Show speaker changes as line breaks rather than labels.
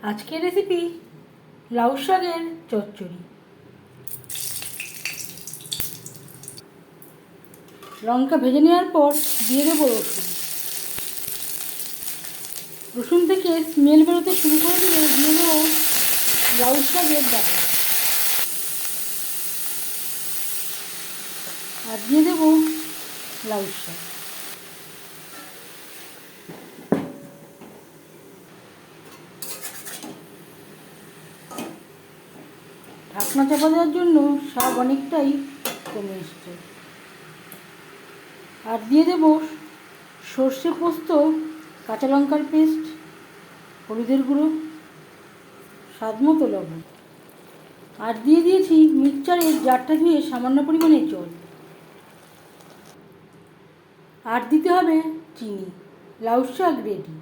আজকের রেসিপি লাউ শাকের চচ্চড়ি। লঙ্কা ভেজে নেওয়ার পর দিয়ে দেবো রসুন। রসুন থেকে স্মেল বেরোতে শুরু করে দিয়ে দেবো লাউ শাকের ডাটা আর দিয়ে দেবো লাউ শাক। ঢাকনা চাপা দেওয়ার জন্য শাক অনেকটাই কমে এসছে। আর দিয়ে দেবো সর্ষে পোস্ত, কাঁচা লঙ্কার পেস্ট, হলুদের গুঁড়ো, স্বাদ মতো লবণ। আর দিয়ে দিয়েছি মিক্সচারের জারটা ধুয়ে সামান্য পরিমাণে জল। আর দিতে হবে চিনি। লাউ শাক রেডি।